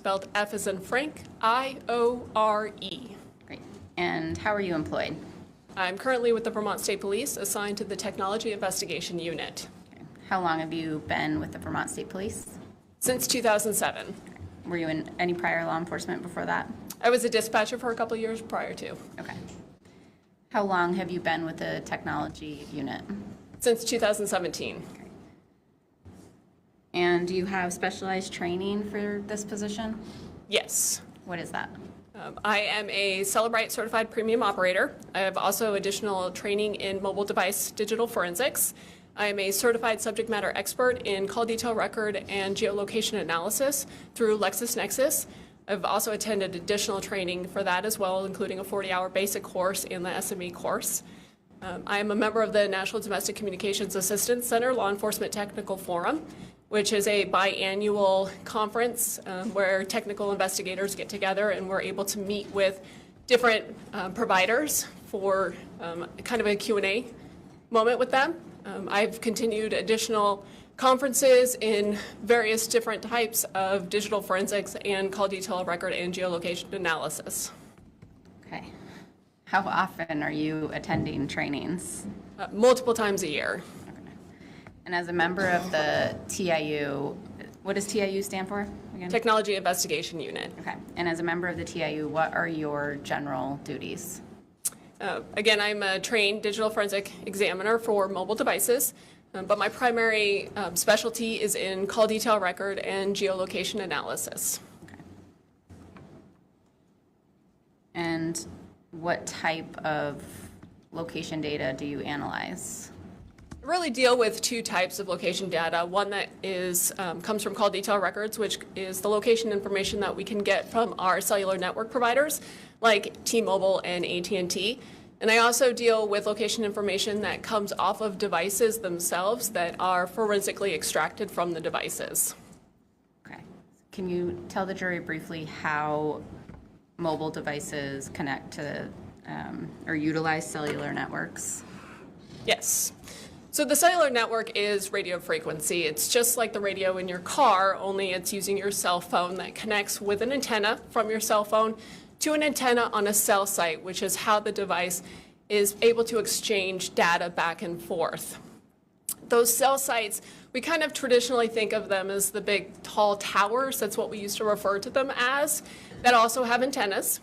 spelled F as in Frank, I-O-R-E. Great. And how are you employed? I'm currently with the Vermont State Police, assigned to the Technology Investigation Unit. Okay. How long have you been with the Vermont State Police? Since 2007. Okay. Were you in any prior law enforcement before that? I was a dispatcher for a couple of years prior to. Okay. How long have you been with the technology unit? Since 2017. Okay. And do you have specialized training for this position? Yes. What is that? I am a Cellular certified premium operator. I have also additional training in mobile device digital forensics. I am a certified subject matter expert in call detail record and geolocation analysis through LexisNexis. I've also attended additional training for that as well, including a 40-hour basic course and the SME course. I am a member of the National Domestic Communications Assistance Center Law Enforcement Technical Forum, which is a biannual conference where technical investigators get together and we're able to meet with different providers for kind of a Q&A moment with them. I've continued additional conferences in various different types of digital forensics and call detail record and geolocation analysis. Okay. How often are you attending trainings? Multiple times a year. Okay. And as a member of the TIU, what does TIU stand for again? Technology Investigation Unit. Okay. And as a member of the TIU, what are your general duties? Again, I'm a trained digital forensic examiner for mobile devices, but my primary specialty is in call detail record and geolocation analysis. Okay. And what type of location data do you analyze? I really deal with two types of location data. One that is comes from call detail records, which is the location information that we can get from our cellular network providers, like T-Mobile and AT&T. And I also deal with location information that comes off of devices themselves that are forensically extracted from the devices. Okay. Can you tell the jury briefly how mobile devices connect to or utilize cellular networks? Yes. So the cellular network is radio frequency. It's just like the radio in your car, only it's using your cell phone that connects with an antenna from your cell phone to an antenna on a cell site, which is how the device is able to exchange data back and forth. Those cell sites, we kind of traditionally think of them as the big tall towers. That's what we used to refer to them as, that also have antennas.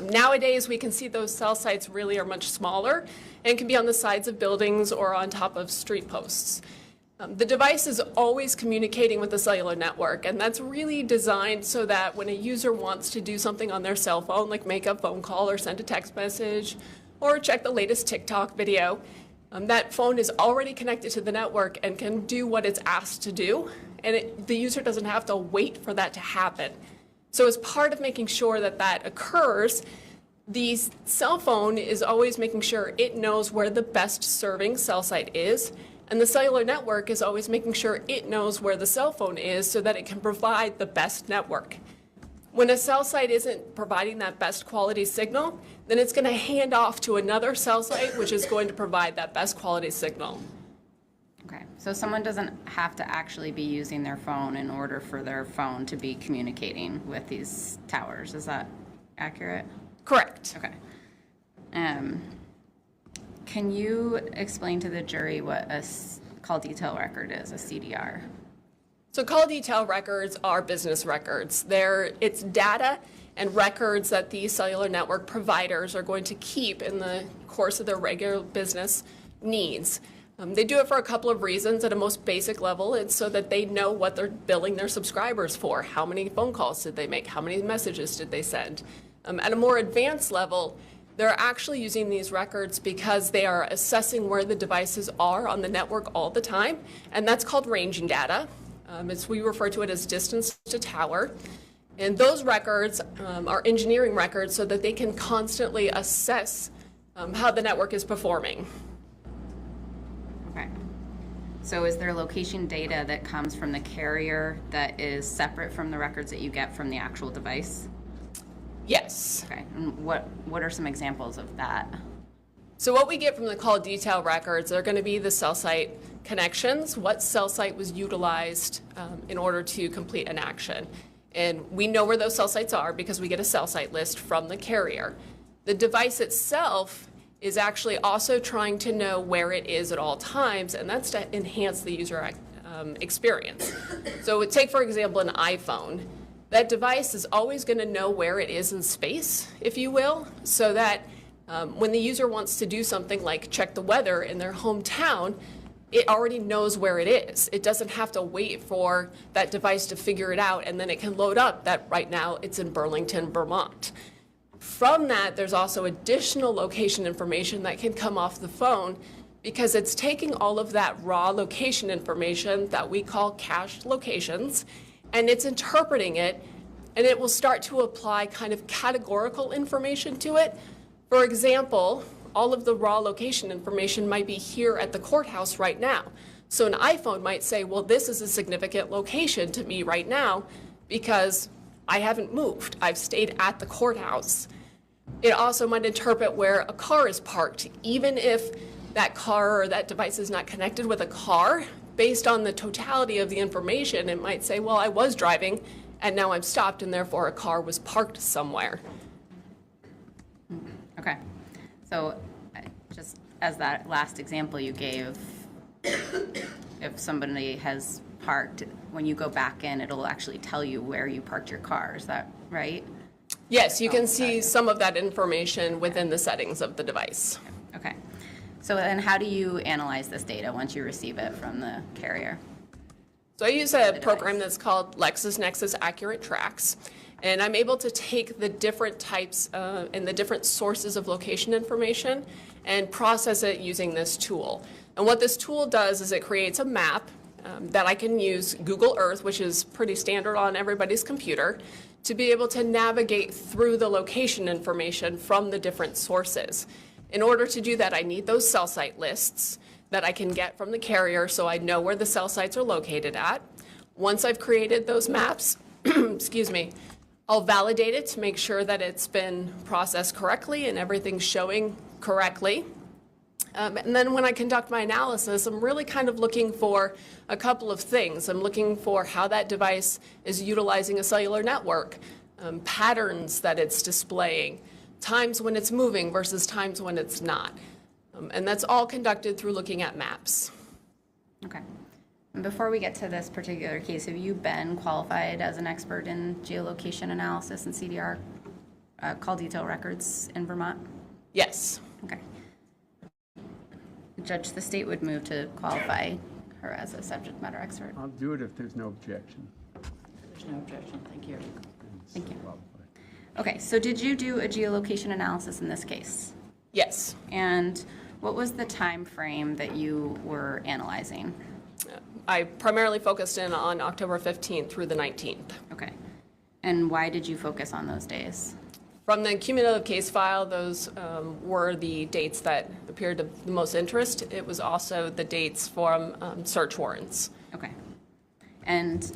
Nowadays, we can see those cell sites really are much smaller and can be on the sides of buildings or on top of street posts. The device is always communicating with the cellular network, and that's really designed so that when a user wants to do something on their cell phone, like make a phone call or send a text message or check the latest TikTok video, that phone is already connected to the network and can do what it's asked to do, and the user doesn't have to wait for that to happen. So as part of making sure that that occurs, the cell phone is always making sure it knows where the best serving cell site is, and the cellular network is always making sure it knows where the cell phone is so that it can provide the best network. When a cell site isn't providing that best quality signal, then it's going to hand off to another cell site which is going to provide that best quality signal. Okay, so someone doesn't have to actually be using their phone in order for their phone to be communicating with these towers. Is that accurate? Correct. Okay. Can you explain to the jury what a call detail record is, a CDR? So call detail records are business records. It's data and records that the cellular network providers are going to keep in the course of their regular business needs. They do it for a couple of reasons. At a most basic level, it's so that they know what they're billing their subscribers for. How many phone calls did they make? How many messages did they send? At a more advanced level, they're actually using these records because they are assessing where the devices are on the network all the time, and that's called ranging data. We refer to it as distance to tower. And those records are engineering records so that they can constantly assess how the network is performing. Okay. So is there location data that comes from the carrier that is separate from the records that you get from the actual device? Yes. Okay. And what are some examples of that? So what we get from the call detail records are going to be the cell site connections, what cell site was utilized in order to complete an action. And we know where those cell sites are because we get a cell site list from the carrier. The device itself is actually also trying to know where it is at all times, and that's to enhance the user experience. So take, for example, an iPhone. That device is always going to know where it is in space, if you will, so that when the user wants to do something like check the weather in their hometown, it already knows where it is. It doesn't have to wait for that device to figure it out, and then it can load up that right now it's in Burlington, Vermont. From that, there's also additional location information that can come off the phone because it's taking all of that raw location information that we call cached locations, and it's interpreting it, and it will start to apply kind of categorical information to it. For example, all of the raw location information might be here at the courthouse right now. So an iPhone might say, well, this is a significant location to me right now because I haven't moved. I've stayed at the courthouse. It also might interpret where a car is parked, even if that car or that device is not connected with a car. Based on the totality of the information, it might say, well, I was driving and now I'm stopped and therefore a car was parked somewhere. Okay. So just as that last example you gave, if somebody has parked, when you go back in, it'll actually tell you where you parked your car. Is that right? Yes, you can see some of that information within the settings of the device. Okay. So then how do you analyze this data once you receive it from the carrier? So I use a program that's called LexisNexis Accurate Tracks, and I'm able to take the different types and the different sources of location information and process it using this tool. And what this tool does is it creates a map that I can use Google Earth, which is pretty standard on everybody's computer, to be able to navigate through the location information from the different sources. In order to do that, I need those cell site lists that I can get from the carrier so I know where the cell sites are located at. Once I've created those maps, excuse me, I'll validate it to make sure that it's been processed correctly and everything's showing correctly. And then when I conduct my analysis, I'm really kind of looking for a couple of things. I'm looking for how that device is utilizing a cellular network, patterns that it's displaying, times when it's moving versus times when it's not. And that's all conducted through looking at maps. Okay. And before we get to this particular case, have you been qualified as an expert in geolocation analysis and CDR call detail records in Vermont? Yes. Okay. Judge, the state would move to qualify her as a subject matter expert. I'll do it if there's no objection. There's no objection. Thank you. Thank you. Okay, so did you do a geolocation analysis in this case? Yes. And what was the time frame that you were analyzing? I primarily focused in on October 15th through the 19th. Okay. And why did you focus on those days? From the cumulative case file, those were the dates that appeared of the most interest. It was also the dates from search warrants. Okay. And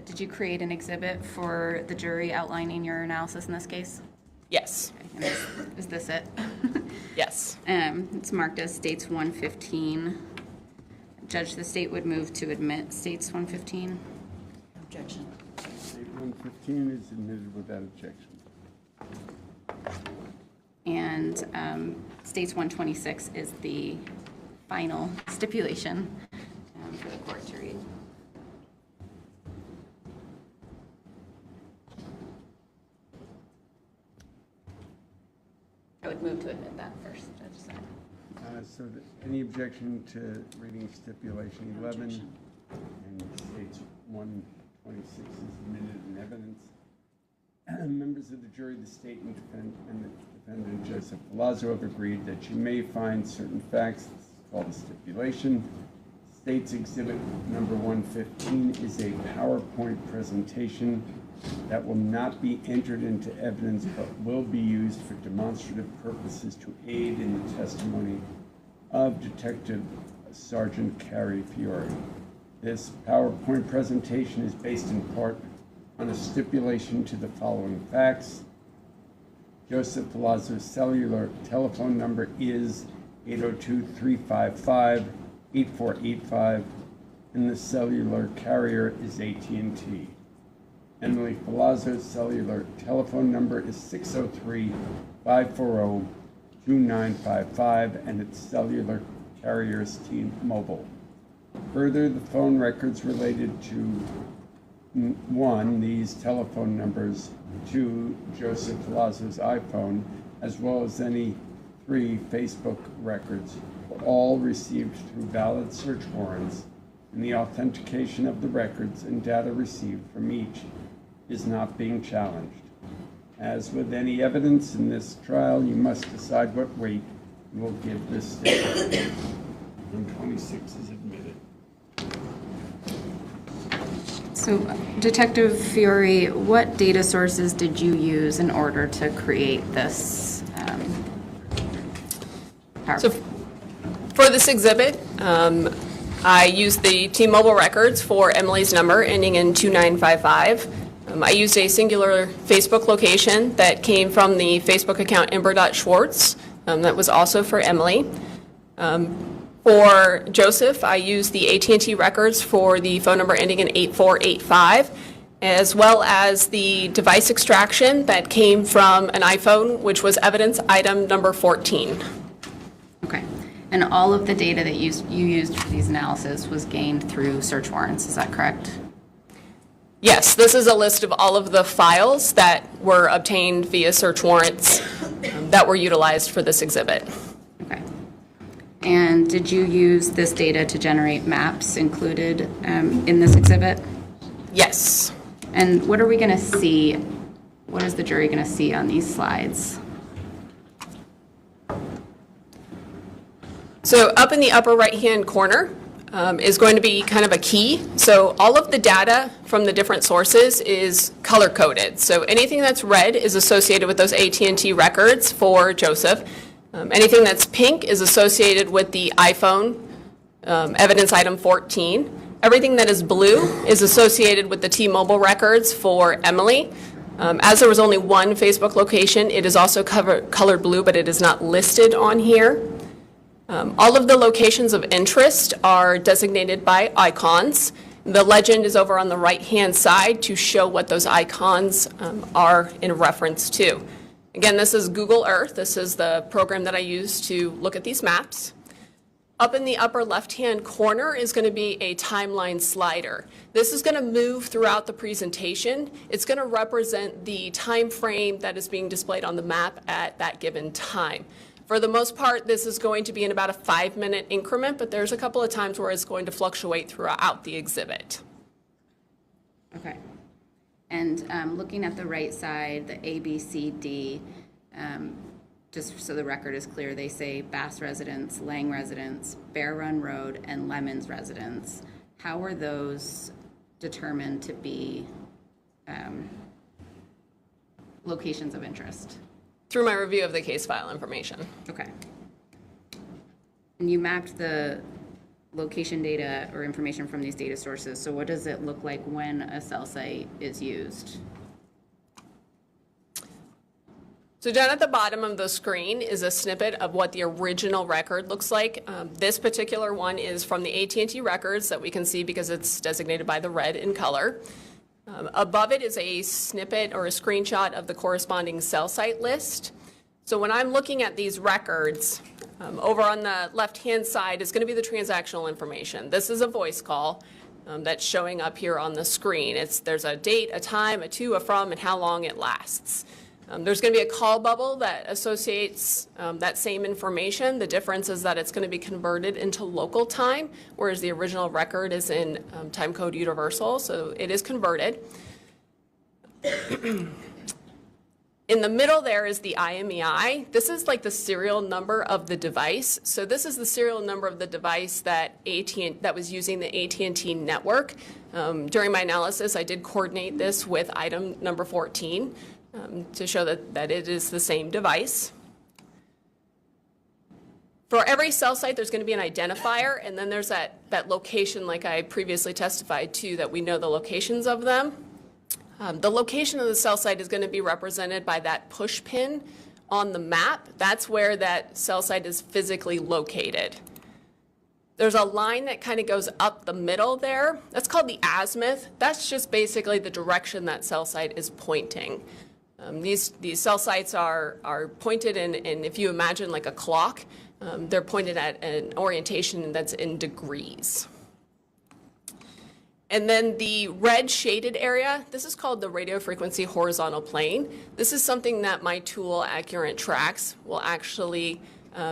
did you create an exhibit for the jury outlining your analysis in this case? Yes. Okay. And is this it? Yes. It's marked as States 115. Judge, the state would move to admit States 115. Objection. State 115 is admitted without objection. And States 126 is the final stipulation for the court to read. I would move to admit that first, Judge. Sorry. So any objection to reading stipulation 11 Objection. and States 126 is admitted in evidence? Members of the jury, the state and the defendant, Joseph Ferlazzo, have agreed that you may find certain facts. This is called a stipulation. State's exhibit number 115 is a PowerPoint presentation that will not be entered into evidence but will be used for demonstrative purposes to aid in the testimony of Detective Sergeant Carrie Fiore. This PowerPoint presentation is based in part on a stipulation to the following facts. Joseph Ferlazzo's cellular telephone number is 802-355-8485, and the cellular carrier is AT&T. Emily Ferlazzo's cellular telephone number is 603-540-2955, and its cellular carrier is T-Mobile. Further, the phone records related to 1, these telephone numbers, 2, Joseph Ferlazzo's iPhone, as well as any 3 Facebook records, were all received through valid search warrants, and the authentication of the records and data received from each is not being challenged. As with any evidence in this trial, you must decide what weight you will give this statement. 126 is admitted. So, Detective Fiore, what data sources did you use in order to create this PowerPoint? So for this exhibit, I used the T-Mobile records for Emily's number ending in 2955. I used a singular Facebook location that came from the Facebook account ember.schwartz. That was also for Emily. For Joseph, I used the AT&T records for the phone number ending in 8485, as well as the device extraction that came from an iPhone, which was evidence item number 14. Okay. And all of the data that you used for these analysis was gained through search warrants, is that correct? Yes, this is a list of all of the files that were obtained via search warrants that were utilized for this exhibit. Okay. And did you use this data to generate maps included in this exhibit? Yes. And what are we going to see? What is the jury going to see on these slides? So up in the upper right-hand corner is going to be kind of a key. So all of the data from the different sources is color-coded. So anything that's red is associated with those AT&T records for Joseph. Anything that's pink is associated with the iPhone, evidence item 14. Everything that is blue is associated with the T-Mobile records for Emily. As there was only one Facebook location, it is also colored blue, but it is not listed on here. All of the locations of interest are designated by icons. The legend is over on the right-hand side to show what those icons are in reference to. Again, this is Google Earth. This is the program that I use to look at these maps. Up in the upper left-hand corner is going to be a timeline slider. This is going to move throughout the presentation. It's going to represent the time frame that is being displayed on the map at that given time. For the most part, this is going to be in about a 5-minute increment, but there's a couple of times where it's going to fluctuate throughout the exhibit. Okay. And looking at the right side, the A, B, C, D, just so the record is clear, they say Bass residence, Lang residence, Bear Run Road, and Lemons residence. How were those determined to be locations of interest? Through my review of the case file information. Okay. And you mapped the location data or information from these data sources. So what does it look like when a cell site is used? So down at the bottom of the screen is a snippet of what the original record looks like. This particular one is from the AT&T records that we can see because it's designated by the red in color. Above it is a snippet or a screenshot of the corresponding cell site list. So when I'm looking at these records, over on the left-hand side is going to be the transactional information. This is a voice call that's showing up here on the screen. There's a date, a time, a to, a from, and how long it lasts. There's going to be a call bubble that associates that same information. The difference is that it's going to be converted into local time, whereas the original record is in time code universal, so it is converted. In the middle there is the IMEI. This is like the serial number of the device. So this is the serial number of the device that was using the AT&T network. During my analysis, I did coordinate this with item number 14. To show that it is the same device. For every cell site, there's going to be an identifier, and then there's that location like I previously testified to that we know the locations of them. The location of the cell site is going to be represented by that push pin on the map. That's where that cell site is physically located. There's a line that kind of goes up the middle there. That's called the azimuth. That's just basically the direction that cell site is pointing. These cell sites are pointed in, if you imagine like a clock, they're pointed at an orientation that's in degrees. And then the red shaded area, this is called the radio frequency horizontal plane. This is something that my tool, Accurate Tracks, will actually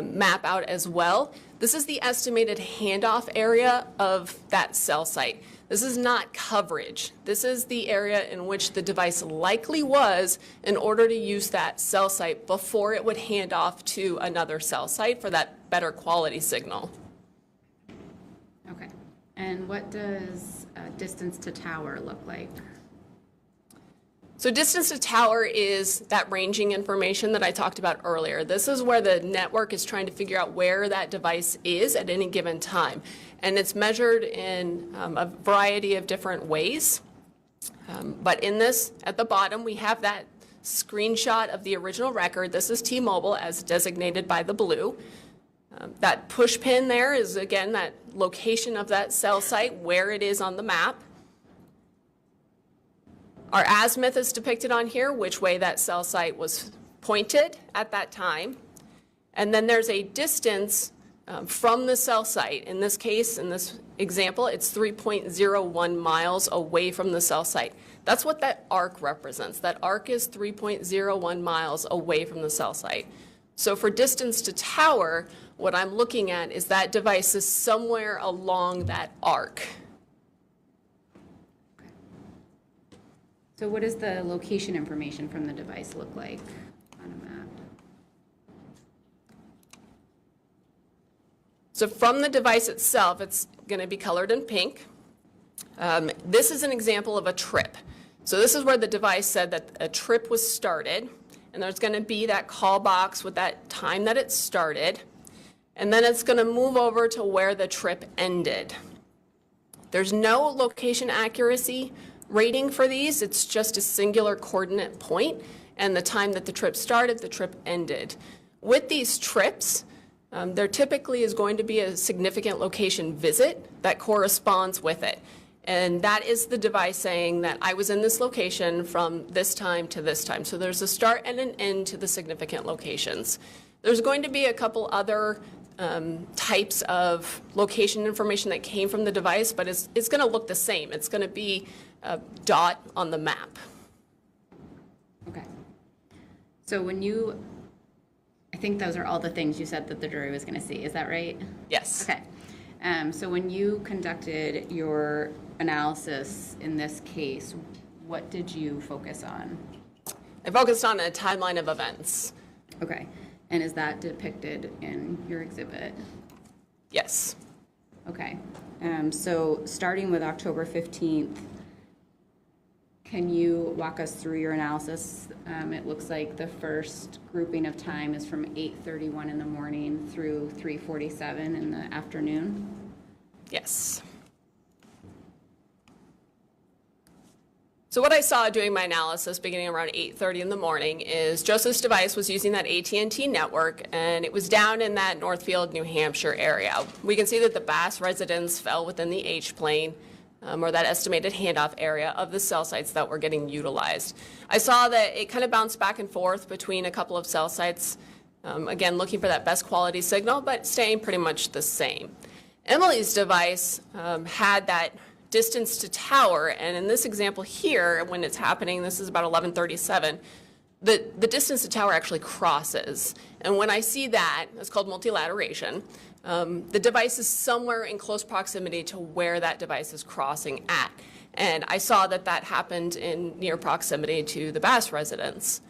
map out as well. This is the estimated handoff area of that cell site. This is not coverage. This is the area in which the device likely was in order to use that cell site before it would hand off to another cell site for that better quality signal. Okay. And what does distance to tower look like? So distance to tower is that ranging information that I talked about earlier. This is where the network is trying to figure out where that device is at any given time. And it's measured in a variety of different ways. But in this, at the bottom, we have that screenshot of the original record. This is T-Mobile as designated by the blue. That push pin there is, again, that location of that cell site, where it is on the map. Our azimuth is depicted on here, which way that cell site was pointed at that time. And then there's a distance from the cell site. In this case, in this example, it's 3.01 miles away from the cell site. That's what that arc represents. That arc is 3.01 miles away from the cell site. So for distance to tower, what I'm looking at is that device is somewhere along that arc. So what does the location information from the device look like on a map? So from the device itself, it's going to be colored in pink. This is an example of a trip. So this is where the device said that a trip was started, and there's going to be that call box with that time that it started, and then it's going to move over to where the trip ended. There's no location accuracy rating for these. It's just a singular coordinate point and the time that the trip started, the trip ended. With these trips, there typically is going to be a significant location visit that corresponds with it. And that is the device saying that I was in this location from this time to this time. So there's a start and an end to the significant locations. There's going to be a couple other types of location information that came from the device, but it's going to look the same. It's going to be a dot on the map. Okay. So when you, I think those are all the things you said that the jury was going to see. Is that right? Yes. Okay. So when you conducted your analysis in this case, what did you focus on? I focused on a timeline of events. Okay. And is that depicted in your exhibit? Yes. Okay. So starting with October 15th, can you walk us through your analysis? It looks like the first grouping of time is from 8:31 in the morning through 3:47 in the afternoon. Yes. So what I saw doing my analysis beginning around 8:30 in the morning is Joseph's device was using that AT&T network, and it was down in that Northfield, New Hampshire area. We can see that the Bass residence fell within the H-plane, or that estimated handoff area of the cell sites that were getting utilized. I saw that it kind of bounced back and forth between a couple of cell sites, again, looking for that best quality signal, but staying pretty much the same. Emily's device had that distance to tower, and in this example here, when it's happening, this is about 11:37, the distance to tower actually crosses. And when I see that, it's called multilateration, the device is somewhere in close proximity to where that device is crossing at. And I saw that that happened in near proximity to the Bass residence.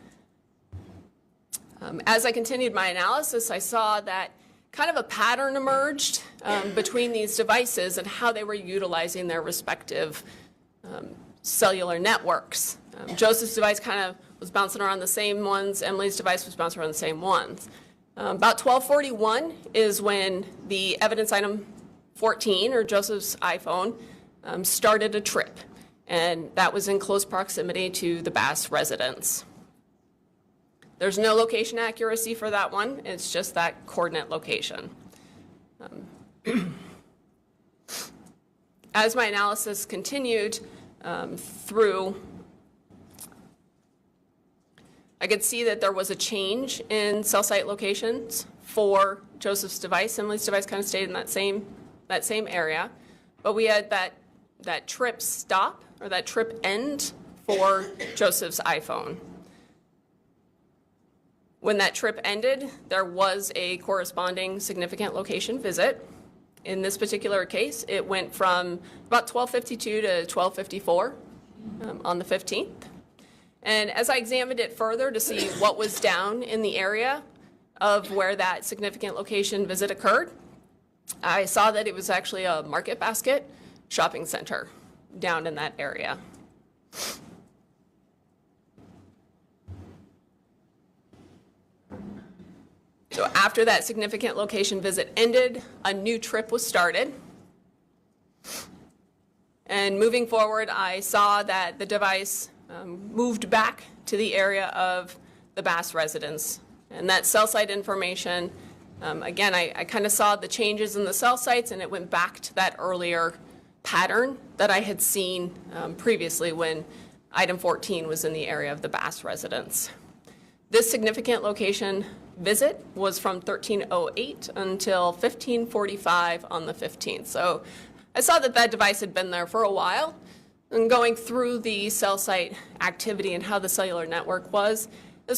As I continued my analysis, I saw that kind of a pattern emerged between these devices and how they were utilizing their respective cellular networks. Joseph's device kind of was bouncing around the same ones. Emily's device was bouncing around the same ones. About 12:41 is when the evidence item 14, or Joseph's iPhone, started a trip. And that was in close proximity to the Bass residence. There's no location accuracy for that one. It's just that coordinate location. as my analysis continued through, I could see that there was a change in cell site locations for Joseph's device. Emily's device kind of stayed in that same area, but we had that trip stop, or that trip end, for Joseph's iPhone. When that trip ended, there was a corresponding significant location visit. In this particular case, it went from about 12:52 to 12:54 on the 15th. And as I examined it further to see what was down in the area of where that significant location visit occurred, I saw that it was actually a Market Basket shopping center down in that area. So after that significant location visit ended, a new trip was started. And moving forward, I saw that the device moved back to the area of the Bass residence. And that cell site information, again, I kind of saw the changes in the cell sites, and it went back to that earlier pattern that I had seen previously when item 14 was in the area of the Bass residence. This significant location visit was from 13:08 until 15:45 on the 15th. So I saw that that device had been there for a while, and going through the cell site activity and how the cellular network was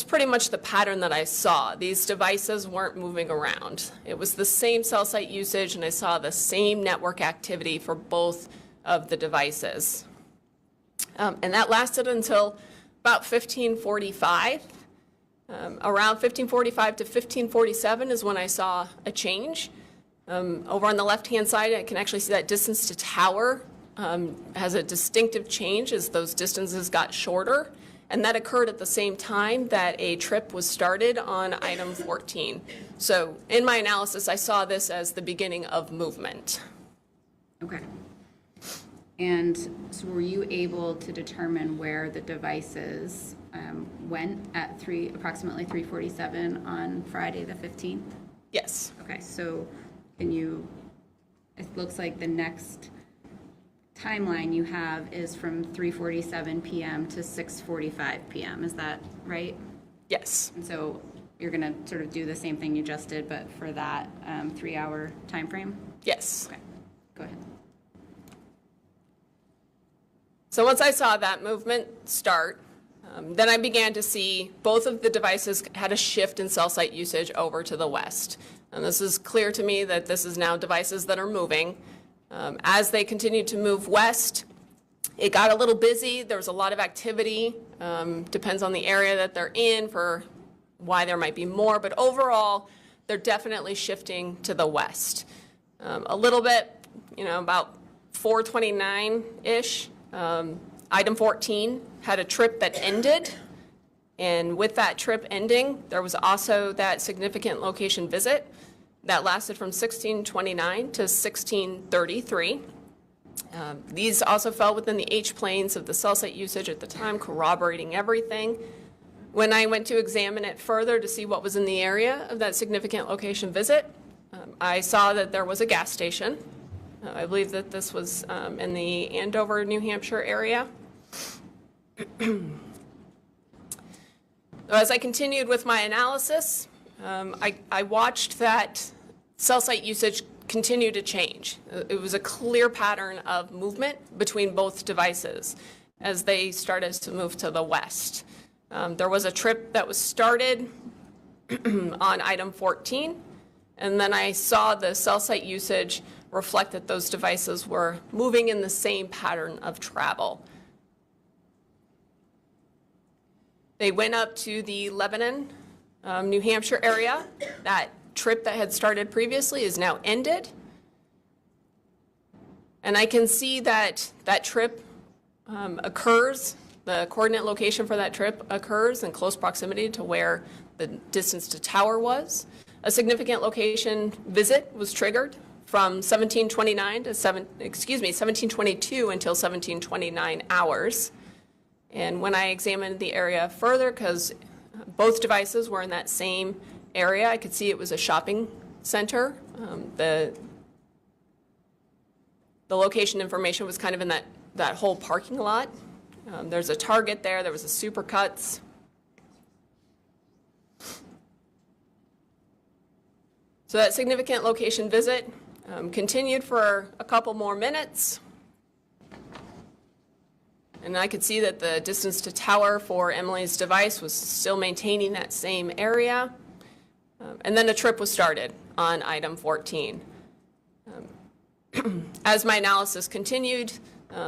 pretty much the pattern that I saw. These devices weren't moving around. It was the same cell site usage, and I saw the same network activity for both of the devices. And that lasted until about 15:45. Around 15:45 to 15:47 is when I saw a change. Over on the left-hand side, I can actually see that distance to tower has a distinctive change as those distances got shorter. And that occurred at the same time that a trip was started on item 14. So in my analysis, I saw this as the beginning of movement. Okay. And so were you able to determine where the devices went at approximately 3:47 on Friday the 15th? Yes. Okay, so it looks like the next timeline you have is from 3:47 p.m. to 6:45 p.m. Is that right? Yes. And so you're going to sort of do the same thing you just did, but for that 3-hour time frame? Yes. Okay, go ahead. So once I saw that movement start, then I began to see both of the devices had a shift in cell site usage over to the west. And this is clear to me that this is now devices that are moving. As they continued to move west, it got a little busy. There was a lot of activity. Depends on the area that they're in for why there might be more. But overall, they're definitely shifting to the west. A little bit, about 4:29-ish. Item 14 had a trip that ended, and with that trip ending, there was also that significant location visit that lasted from 16:29 to 16:33. These also fell within the H-planes of the cell site usage at the time, corroborating everything. When I went to examine it further to see what was in the area of that significant location visit, I saw that there was a gas station. I believe that this was in the Andover, New Hampshire area. As I continued with my analysis, I watched that cell site usage continue to change. It was a clear pattern of movement between both devices as they started to move to the west. There was a trip that was started on item 14, and then I saw the cell site usage reflect that those devices were moving in the same pattern of travel. They went up to the Lebanon, New Hampshire area. That trip that had started previously is now ended. And I can see that that trip occurs, the coordinate location for that trip occurs in close proximity to where the distance to tower was. A significant location visit was triggered from 1722 until 1729 hours. And when I examined the area further, because both devices were in that same area, I could see it was a shopping center. The location information was kind of in that whole parking lot. There's a Target there. There was a Supercuts. So that significant location visit continued for a couple more minutes. And I could see that the distance to tower for Emily's device was still maintaining that same area. And then a trip was started on item 14. As my analysis continued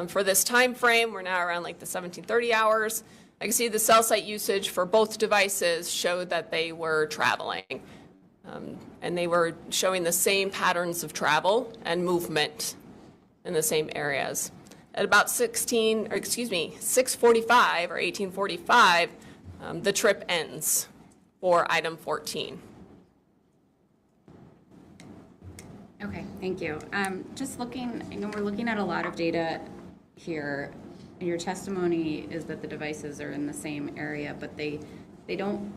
for this time frame, we're now around like the 17:30 hours, I can see the cell site usage for both devices showed that they were traveling. And they were showing the same patterns of travel and movement in the same areas. At about 6:45 or 18:45, the trip ends for item 14. Okay, thank you. Just looking, we're looking at a lot of data here. Your testimony is that the devices are in the same area, but they don't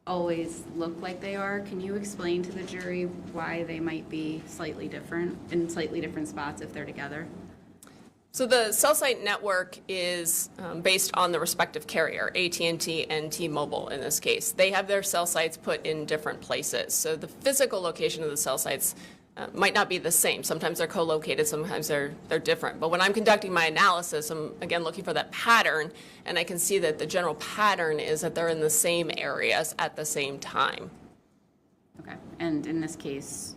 always look like they are. Can you explain to the jury why they might be slightly different, in slightly different spots if they're together? So the cell site network is based on the respective carrier, AT&T and T-Mobile in this case. They have their cell sites put in different places. So the physical location of the cell sites might not be the same. Sometimes they're co-located, sometimes they're different. But when I'm conducting my analysis, I'm again looking for that pattern, and I can see that the general pattern is that they're in the same areas at the same time. Okay, and in this case,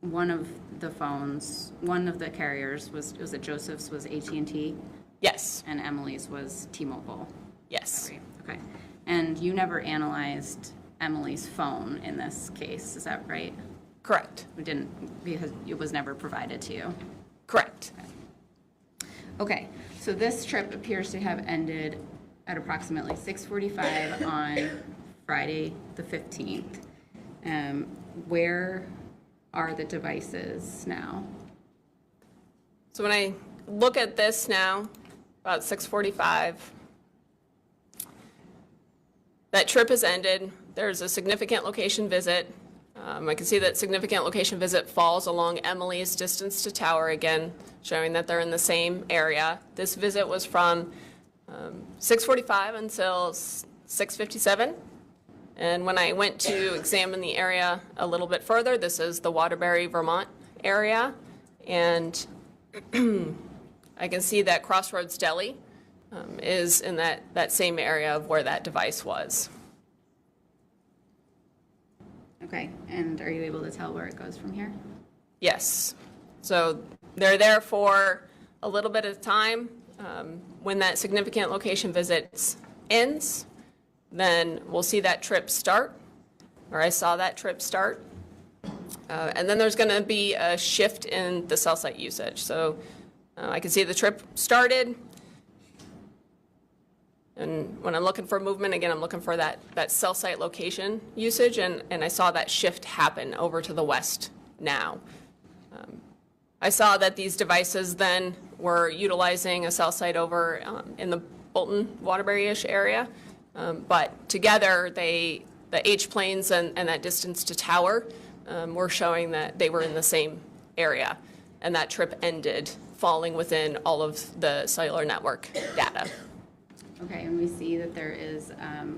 one of the phones, one of the carriers was it Joseph's was AT&T? Yes. And Emily's was T-Mobile? Yes. Right, okay. And you never analyzed Emily's phone in this case, is that right? Correct. We didn't, because it was never provided to you? Correct. Okay, so this trip appears to have ended at approximately 6:45 on Friday, the 15th. Where are the devices now? So when I look at this now, about 6:45, that trip has ended. There's a significant location visit. I can see that significant location visit falls along Emily's distance to tower again, showing that they're in the same area. This visit was from 6:45 until 6:57. And when I went to examine the area a little bit further, this is the Waterbury, Vermont area. And I can see that Crossroads Deli is in that same area of where that device was. Okay, and are you able to tell where it goes from here? Yes. So they're there for a little bit of time. When that significant location visit ends, then we'll see that trip start, or I saw that trip start. And then there's going to be a shift in the cell site usage. So I can see the trip started. And when I'm looking for movement, again, I'm looking for that cell site location usage, and I saw that shift happen over to the west now. I saw that these devices then were utilizing a cell site over in the Bolton, Waterbury-ish area, but together the H-planes and that distance to tower were showing that they were in the same area, and that trip ended falling within all of the cellular network data. Okay, and we see that there is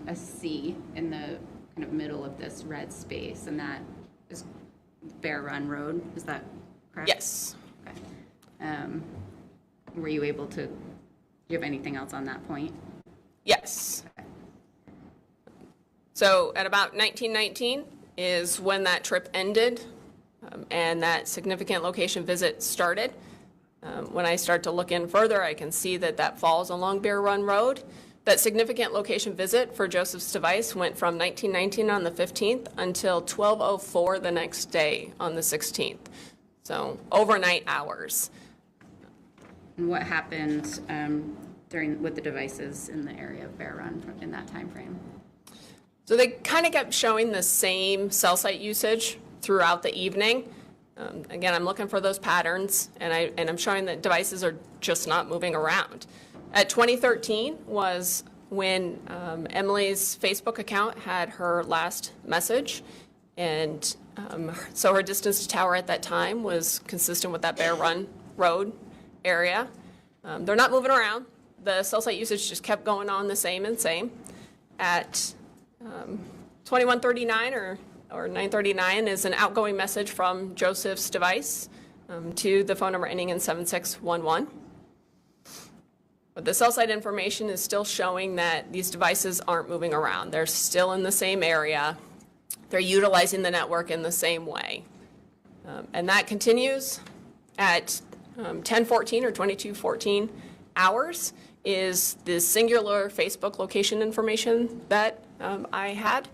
a C in the kind of middle of this red space, and that is Bear Run Road, is that correct? Yes. Okay. Were you able to, do you have anything else on that point? Yes. Okay. So at about 1919 is when that trip ended and that significant location visit started. When I start to look in further, I can see that falls along Bear Run Road. That significant location visit for Joseph's device went from 1919 on the 15th until 12:04 the next day on the 16th. So overnight hours. And what happened with the devices in the area of Bear Run in that time frame? So they kind of kept showing the same cell site usage throughout the evening. Again, I'm looking for those patterns, and I'm showing that devices are just not moving around. At 2013 was when Emily's Facebook account had her last message, and so her distance to tower at that time was consistent with that Bear Run road area. They're not moving around. The cell site usage just kept going on the same and same. At 2139 or 939 is an outgoing message from Joseph's device to the phone number ending in 7611. But the cell site information is still showing that these devices aren't moving around. They're still in the same area. They're utilizing the network in the same way. And that continues at 1014 or 2214 hours is the singular Facebook location information that I had,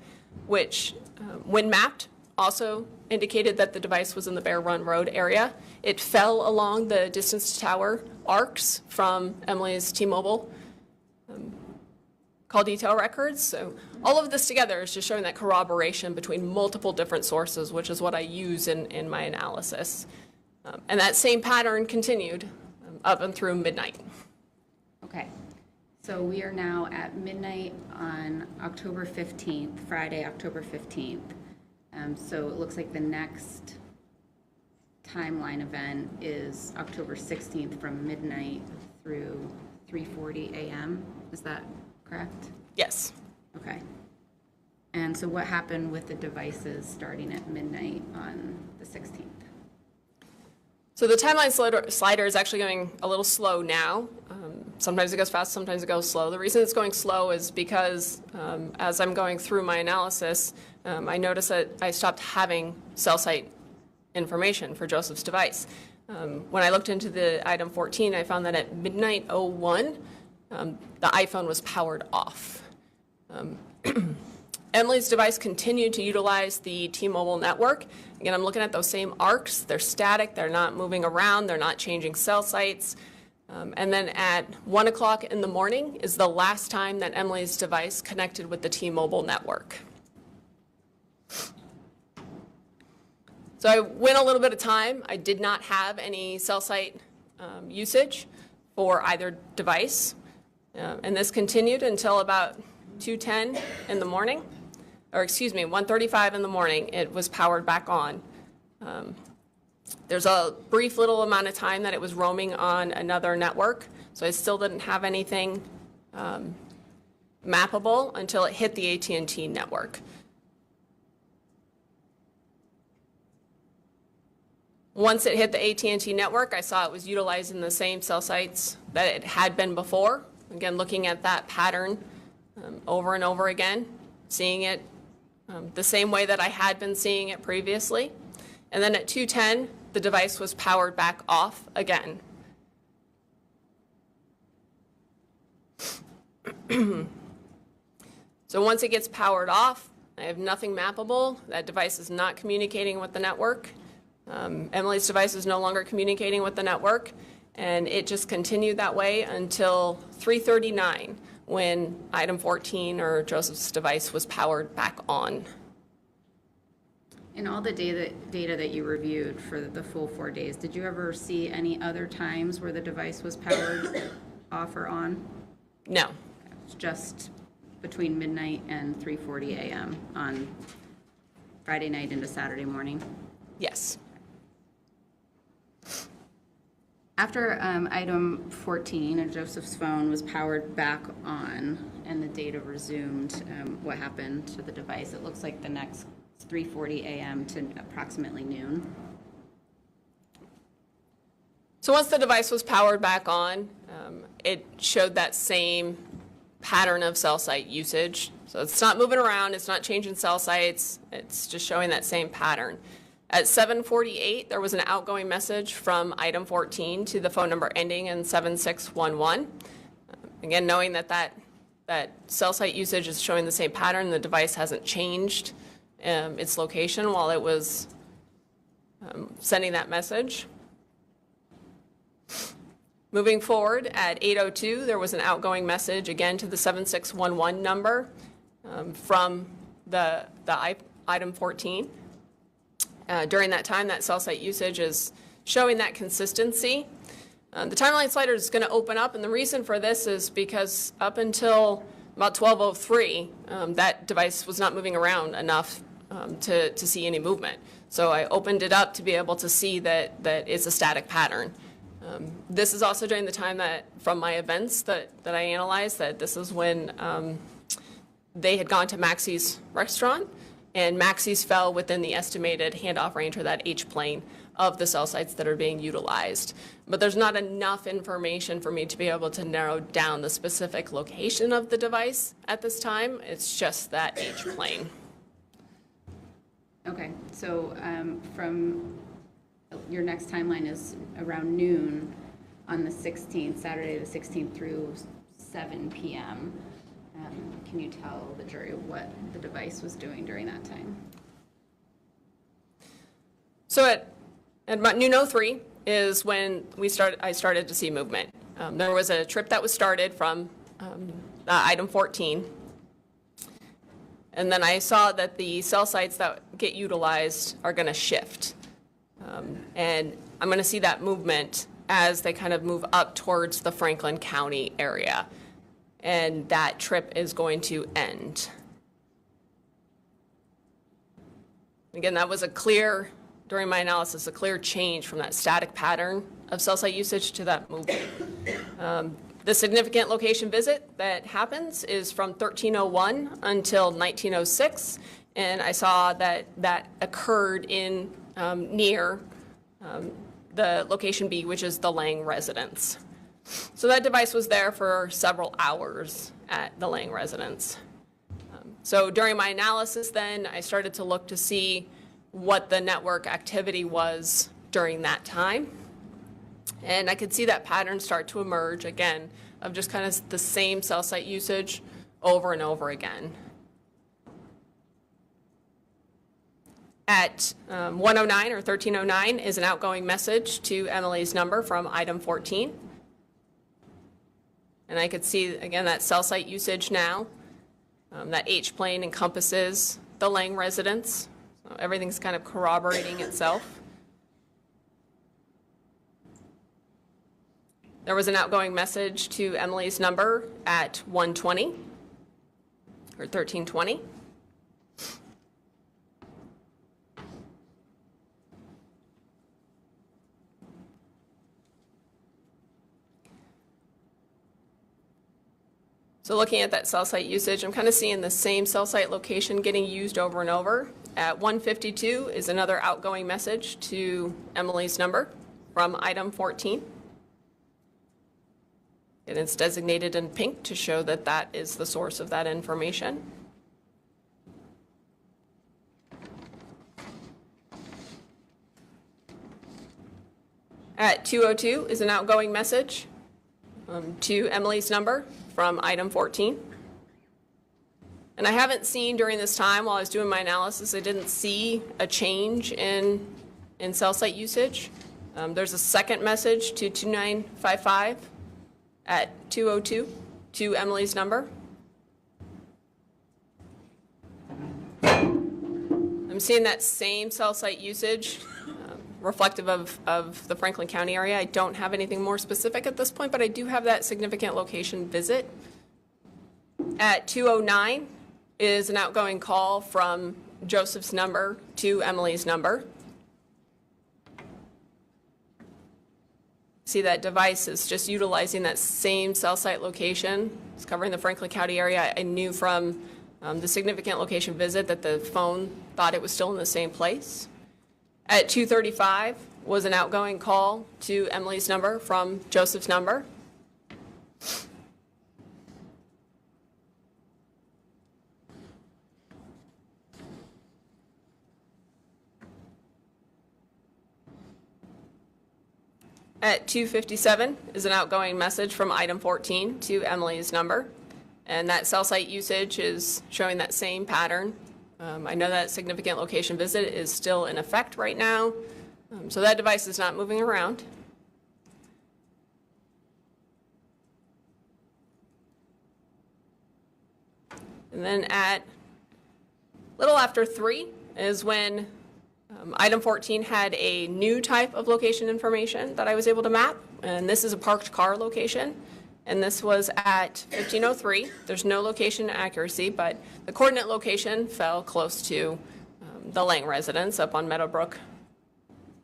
which when mapped also indicated that the device was in the Bear Run Road area. It fell along the distance to tower arcs from Emily's T-Mobile call detail records. So all of this together is just showing that corroboration between multiple different sources, which is what I use in my analysis. And that same pattern continued up and through midnight. Okay, so we are now at midnight on October 15th, Friday, October 15th. So it looks like the next timeline event is October 16th from midnight through 3:40 a.m. Is that correct? Yes. Okay. And so what happened with the devices starting at midnight on the 16th? So the timeline slider is actually going a little slow now. Sometimes it goes fast, sometimes it goes slow. The reason it's going slow is because as I'm going through my analysis, I noticed that I stopped having cell site information for Joseph's device. When I looked into the item 14, I found that at midnight 01, the iPhone was powered off. Emily's device continued to utilize the T-Mobile network. Again, I'm looking at those same arcs. They're static. They're not moving around. They're not changing cell sites. And then at 1 o'clock in the morning is the last time that Emily's device connected with the T-Mobile network. So I went a little bit of time. I did not have any cell site usage for either device. And this continued until about 2:10 in the morning, or excuse me, 1:35 in the morning, it was powered back on. There's a brief little amount of time that it was roaming on another network, so I still didn't have anything mappable until it hit the AT&T network. Once it hit the AT&T network, I saw it was utilizing the same cell sites that it had been before. Again, looking at that pattern over and over again, seeing it the same way that I had been seeing it previously. And then at 2:10, the device was powered back off again. So once it gets powered off, I have nothing mappable. That device is not communicating with the network. Emily's device is no longer communicating with the network, and it just continued that way until 3:39 when item 14 or Joseph's device was powered back on. In all the data that you reviewed for the full 4 days, did you ever see any other times where the device was powered off or on? No. It's just between midnight and 3:40 a.m. on Friday night into Saturday morning? Yes. After item 14, and Joseph's phone was powered back on and the data resumed, what happened to the device? It looks like the next 3:40 a.m. to approximately noon. So once the device was powered back on, it showed that same pattern of cell site usage. So it's not moving around, it's not changing cell sites, it's just showing that same pattern. At 7:48, there was an outgoing message from item 14 to the phone number ending in 7611. Again, knowing that cell site usage is showing the same pattern, the device hasn't changed its location while it was sending that message. Moving forward, at 8:02, there was an outgoing message again to the 7611 number from the item 14. During that time, that cell site usage is showing that consistency. The timeline slider is going to open up, and the reason for this is because up until about 12:03, that device was not moving around enough to see any movement. So I opened it up to be able to see that it's a static pattern. This is also during the time that, from my events that I analyzed, that this is when they had gone to Maxie's restaurant, and Maxie's fell within the estimated handoff range, or that H-plane, of the cell sites that are being utilized. But there's not enough information for me to be able to narrow down the specific location of the device at this time. It's just that H-plane. Okay, so from your next timeline is around noon on the 16th, Saturday the 16th through 7 p.m. Can you tell the jury what the device was doing during that time? So at about noon 03 is when I started to see movement. There was a trip that was started from item 14. And then I saw that the cell sites that get utilized are going to shift. And I'm going to see that movement as they kind of move up towards the Franklin County area. And that trip is going to end. Again, that was during my analysis, a clear change from that static pattern of cell site usage to that movement. The significant location visit that happens is from 1301 until 1906, and I saw that occurred in near the location B, which is the Lang residence. So that device was there for several hours at the Lang residence. So during my analysis then, I started to look to see what the network activity was during that time. And I could see that pattern start to emerge again of just kind of the same cell site usage over and over again. At 109 or 1309 is an outgoing message to Emily's number from item 14. And I could see, again, that cell site usage now. That H-plane encompasses the Lang residence. So everything's kind of corroborating itself. There was an outgoing message to Emily's number at 120 or 1320. So looking at that cell site usage, I'm kind of seeing the same cell site location getting used over and over. At 152 is another outgoing message to Emily's number from item 14. And it's designated in pink to show that that is the source of that information. At 202 is an outgoing message to Emily's number from item 14. And I haven't seen during this time while I was doing my analysis, I didn't see a change in cell site usage. There's a second message to 2955 at 202 to Emily's number. I'm seeing that same cell site usage reflective of the Franklin County area. I don't have anything more specific at this point, but I do have that significant location visit. At 209 is an outgoing call from Joseph's number to Emily's number. See that device is just utilizing that same cell site location. It's covering the Franklin County area. I knew from the significant location visit that the phone thought it was still in the same place. At 235 was an outgoing call to Emily's number from Joseph's number. At 257 is an outgoing message from item 14 to Emily's number. And that cell site usage is showing that same pattern. I know that significant location visit is still in effect right now. So that device is not moving around. And then at a little after 3 is when item 14 had a new type of location information that I was able to map. And this is a parked car location. And this was at 1503. There's no location accuracy, but the coordinate location fell close to the Lang residence up on Meadowbrook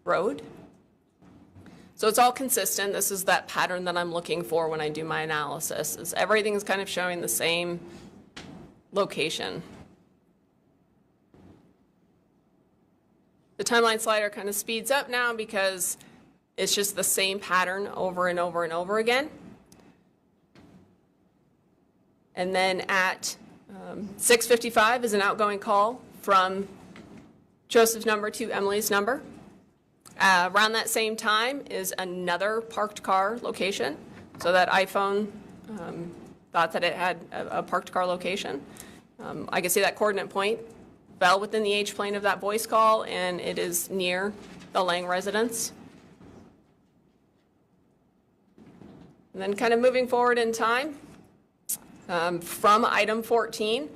Road. So it's all consistent. This is that pattern that I'm looking for when I do my analysis, is everything's kind of showing the same location. The timeline slider kind of speeds up now because it's just the same pattern over and over and over again. And then at 6:55 is an outgoing call from Joseph's number to Emily's number. Around that same time is another parked car location. So that iPhone thought that it had a parked car location. I can see that coordinate point fell within the H-plane of that voice call, and it is near the Lang residence. And then kind of moving forward in time, from item 14,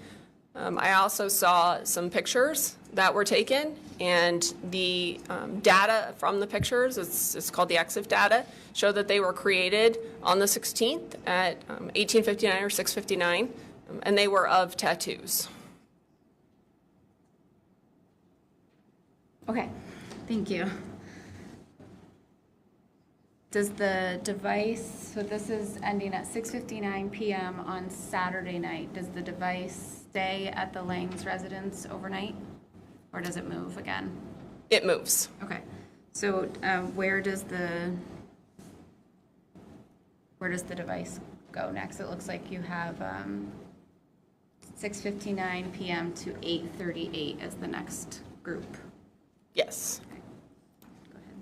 I also saw some pictures that were taken, and the data from the pictures, it's called the EXIF data, show that they were created on the 16th at 1859 or 6:59, and they were of tattoos. Okay, thank you. Does the device, so this is ending at 6:59 p.m. on Saturday night, does the device stay at the Lang's residence overnight, or does it move again? It moves. Okay, so where does the device go next? It looks like you have 6:59 p.m. to 8:38 as the next group. Yes. Okay. Go ahead.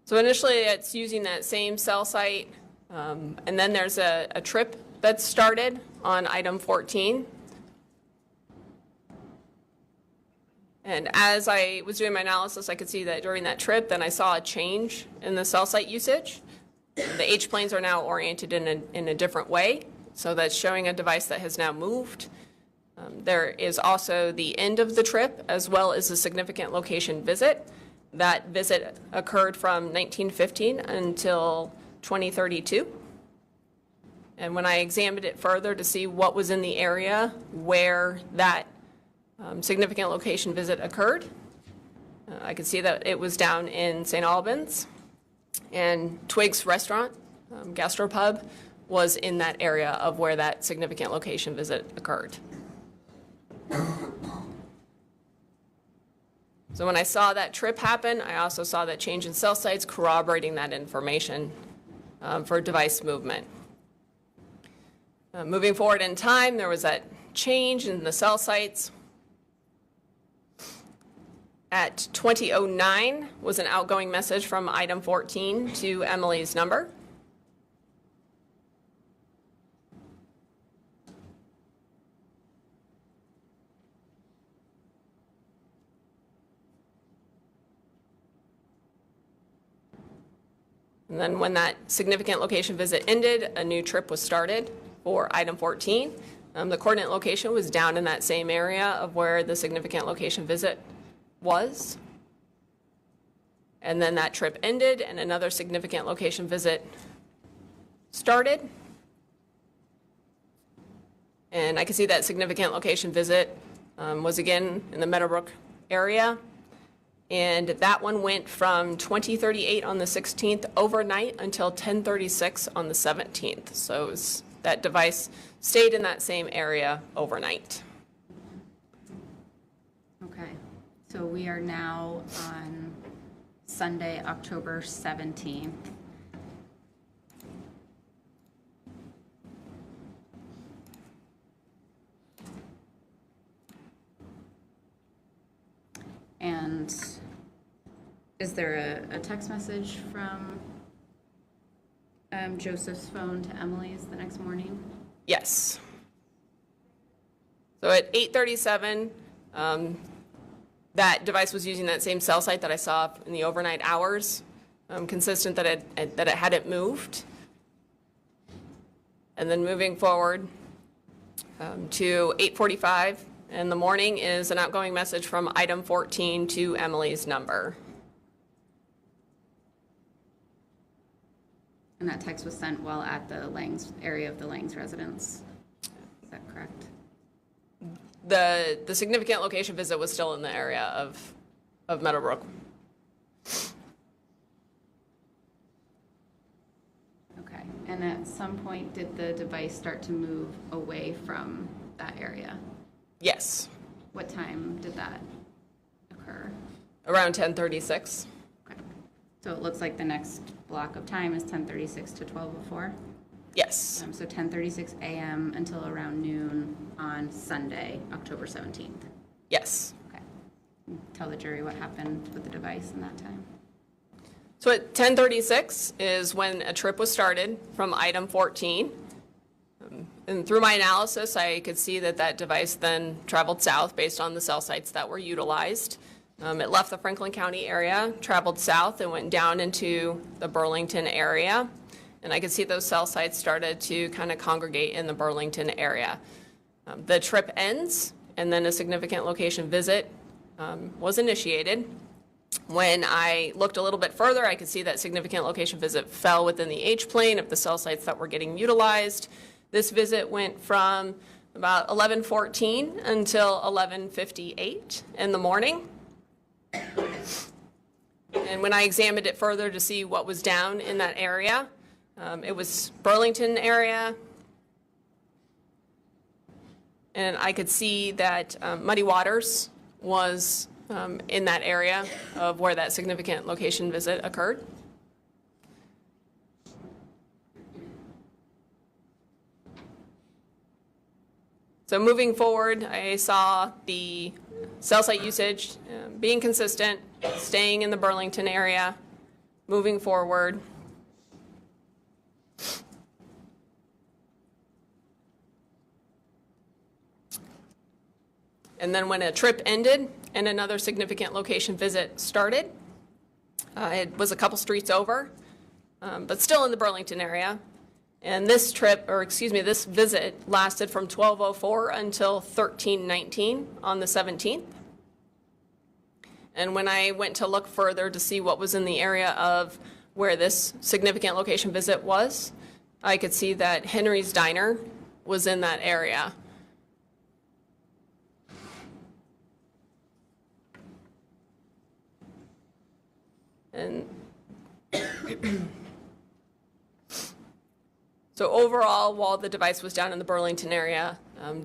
So initially, it's using that same cell site, and then there's a trip that started on item 14. And as I was doing my analysis, I could see that during that trip, then I saw a change in the cell site usage. The H-planes are now oriented in a different way, so that's showing a device that has now moved. There is also the end of the trip, as well as a significant location visit. That visit occurred from 1915 until 2032. And when I examined it further to see what was in the area where that significant location visit occurred, I could see that it was down in St. Albans, and Twig's restaurant, gastropub, was in that area of where that significant location visit occurred. So when I saw that trip happen, I also saw that change in cell sites corroborating that information for device movement. Moving forward in time, there was that change in the cell sites. At 20:09 was an outgoing message from item 14 to Emily's number. And then when that significant location visit ended, a new trip was started for item 14. The coordinate location was down in that same area of where the significant location visit was. And then that trip ended and another significant location visit started. And I can see that significant location visit was again in the Meadowbrook area. And that one went from 20:38 on the 16th overnight until 10:36 on the 17th. So that device stayed in that same area overnight. Okay, so we are now on Sunday, October 17th. And is there a text message from Joseph's phone to Emily's the next morning? Yes. So at 8:37, that device was using that same cell site that I saw in the overnight hours, consistent that it hadn't moved. And then moving forward to 8:45 in the morning is an outgoing message from item 14 to Emily's number. And that text was sent while at the Lang's area of the Lang's residence. Is that correct? The significant location visit was still in the area of Meadowbrook. Okay, and at some point, did the device start to move away from that area? Yes, What time did that occur? around 10:36. Okay. So it looks like the next block of time is 10:36 to 12:04? Yes, So 10:36 a.m. until around noon on Sunday, October 17th. yes. Okay. Tell the jury what happened with the device in that time. So at 10:36 is when a trip was started from item 14. And through my analysis, I could see that that device then traveled south based on the cell sites that were utilized. It left the Franklin County area, traveled south, and went down into the Burlington area. And I could see those cell sites started to kind of congregate in the Burlington area. The trip ends, and then a significant location visit was initiated. When I looked a little bit further, I could see that significant location visit fell within the H-plane of the cell sites that were getting utilized. This visit went from about 11:14 until 11:58 in the morning. And when I examined it further to see what was down in that area, it was Burlington area. And I could see that Muddy Waters was in that area of where that significant location visit occurred. So moving forward, I saw the cell site usage being consistent, staying in the Burlington area, moving forward. And then when a trip ended and another significant location visit started, it was a couple streets over, but still in the Burlington area. And this this visit lasted from 12:04 until 13:19 on the 17th. And when I went to look further to see what was in the area of where this significant location visit was, I could see that Henry's Diner was in that area. And so overall, while the device was down in the Burlington area,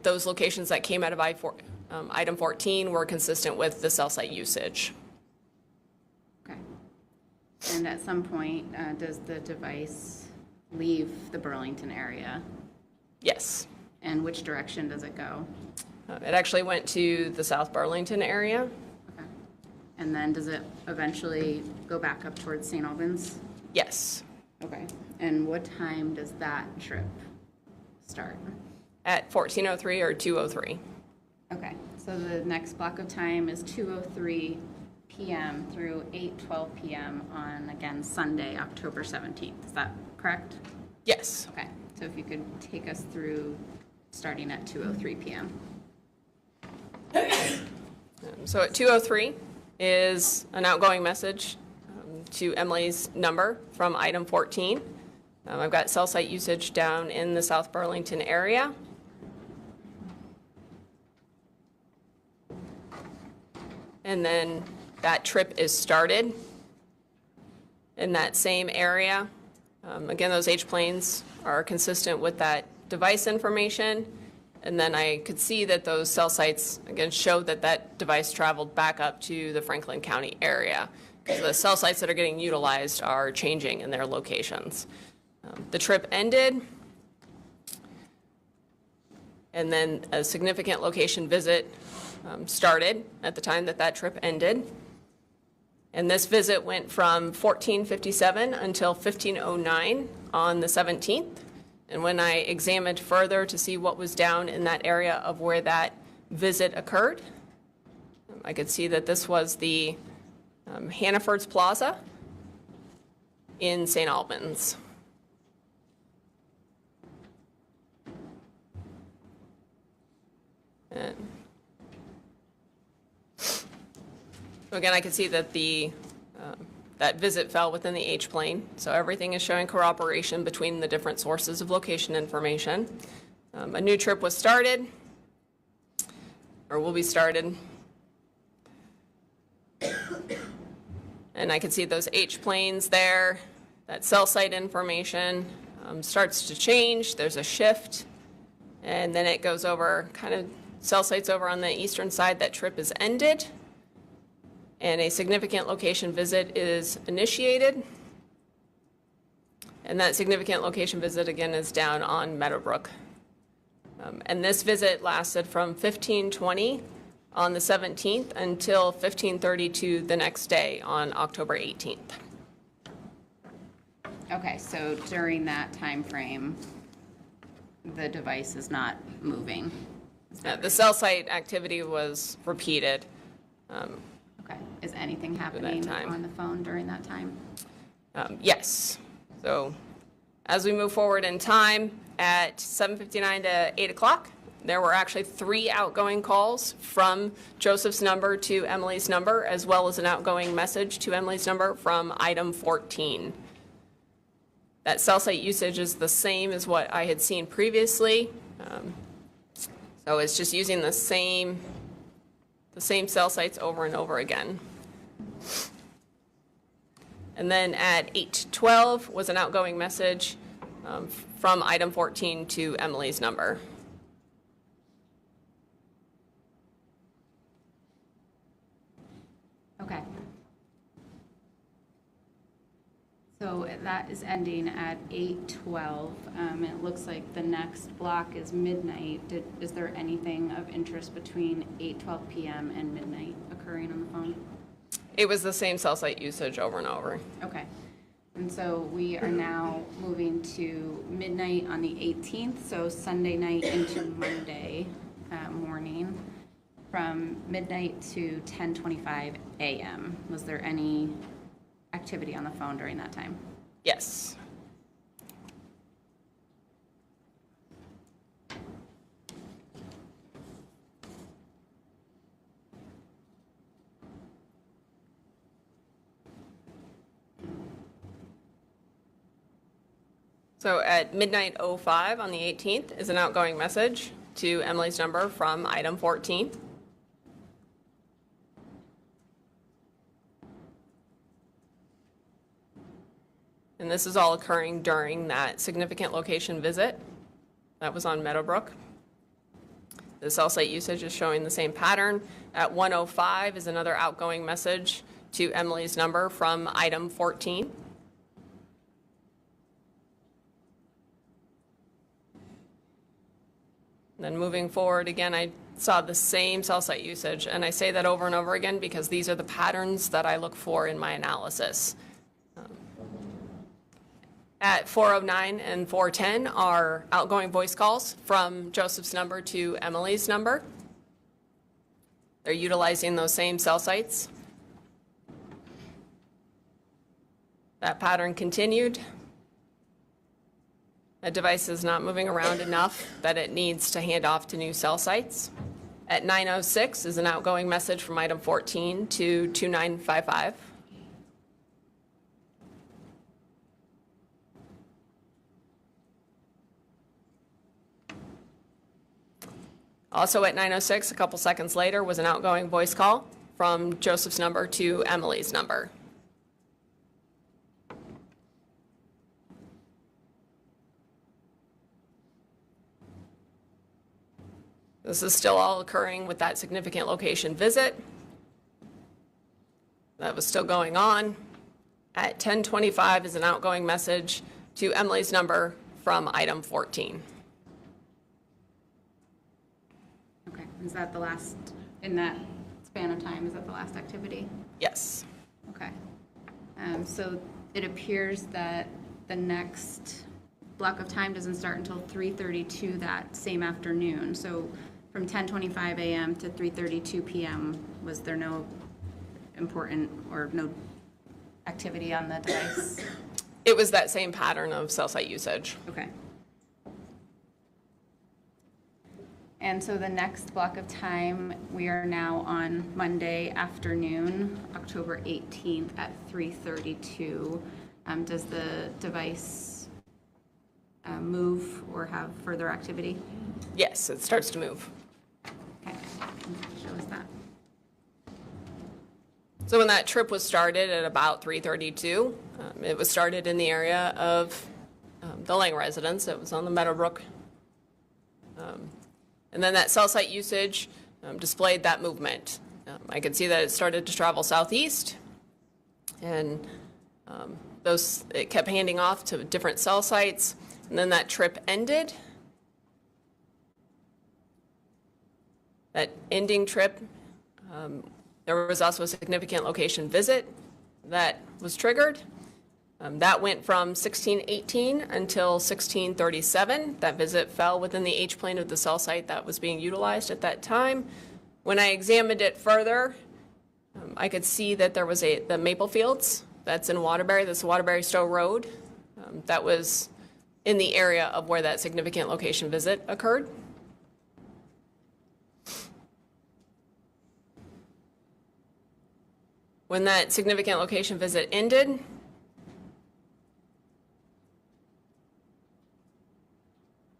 those locations that came out of item 14 were consistent with the cell site usage. Okay. And at some point, does the device leave the Burlington area? Yes. And which direction does it go? It actually went to the South Burlington area. Okay. And then does it eventually go back up towards St. Albans? Yes. Okay. And what time does that trip start? At 14:03 or 2:03. Okay. So the next block of time is 2:03 p.m. through 8:12 p.m. on, again, Sunday, October 17th. Is that correct? Yes. Okay. So if you could take us through starting at 2:03 p.m. So at 2:03 is an outgoing message to Emily's number from item 14. I've got cell site usage down in the South Burlington area. And then that trip is started in that same area. Again, those H-planes are consistent with that device information. And then I could see that those cell sites, again, showed that that device traveled back up to the Franklin County area. Because the cell sites that are getting utilized are changing in their locations. The trip ended, and then a significant location visit started at the time that that trip ended. And this visit went from 14:57 until 15:09 on the 17th. And when I examined further to see what was down in that area of where that visit occurred, I could see that this was the Hannaford's Plaza in St. Albans. And so again, I could see that that visit fell within the H-plane. So everything is showing corroboration between the different sources of location information. A new trip was started. or will be started. And I can see those H-planes there. That cell site information starts to change. There's a shift. And then it goes over, kind of cell sites over on the eastern side. That trip is ended. And a significant location visit is initiated. And that significant location visit, again, is down on Meadowbrook. And this visit lasted from 1520 on the 17th until 1532 the next day on October 18th. Okay, so during that time frame, the device is not moving. The cell site activity was repeated. Okay, is anything happening time. on the phone during that time? Yes. So as we move forward in time, at 7:59 to 8 o'clock, there were actually 3 outgoing calls from Joseph's number to Emily's number, as well as an outgoing message to Emily's number from item 14. That cell site usage is the same as what I had seen previously. So it's just using the same cell sites over and over again. And then at 8:12 was an outgoing message from item 14 to Emily's number. Okay. So that is ending at 8:12. It looks like the next block is midnight. Is there anything of interest between 8:12 p.m. and midnight occurring on the phone? It was the same cell site usage over and over. Okay. And so we are now moving to midnight on the 18th, so Sunday night into Monday morning, from midnight to 10:25 a.m. Was there any activity on the phone during that time? Yes. So at midnight 05 on the 18th is an outgoing message to Emily's number from item 14. And this is all occurring during that significant location visit that was on Meadowbrook. The cell site usage is showing the same pattern. At 1:05 is another outgoing message to Emily's number from item 14. And then moving forward, again, I saw the same cell site usage, and I say that over and over again because these are the patterns that I look for in my analysis. At 4:09 and 4:10 are outgoing voice calls from Joseph's number to Emily's number. They're utilizing those same cell sites. That pattern continued. That device is not moving around enough that it needs to hand off to new cell sites. At 9:06 is an outgoing message from item 14 to 2955. Also at 9:06, a couple seconds later, was an outgoing voice call from Joseph's number to Emily's number. This is still all occurring with that significant location visit. That was still going on. At 10:25 is an outgoing message to Emily's number from item 14. Okay, is that the last, in that span of time, is that the last activity? Yes. Okay. So it appears that the next block of time doesn't start until 3:32 that same afternoon. So from 10:25 a.m. to 3:32 p.m., was there no important or no activity on the device? It was that same pattern of cell site usage. Okay. And so the next block of time, we are now on Monday afternoon, October 18th at 3:32. Does the device move or have further activity? Yes, it starts to move. Okay. So when that trip was started at about 3:32, it was started in the area of the Lang residence. It was on the Meadowbrook. And then that cell site usage displayed that movement. I could see that it started to travel southeast, and it kept handing off to different cell sites, and then that trip ended. That ending trip, there was also a significant location visit that was triggered. That went from 1618 until 1637. That visit fell within the H-plane of the cell site that was being utilized at that time. When I examined it further, I could see that there was the Maple Fields that's in Waterbury, that's Waterbury Stowe Road, that was in the area of where that significant location visit occurred. When that significant location visit ended,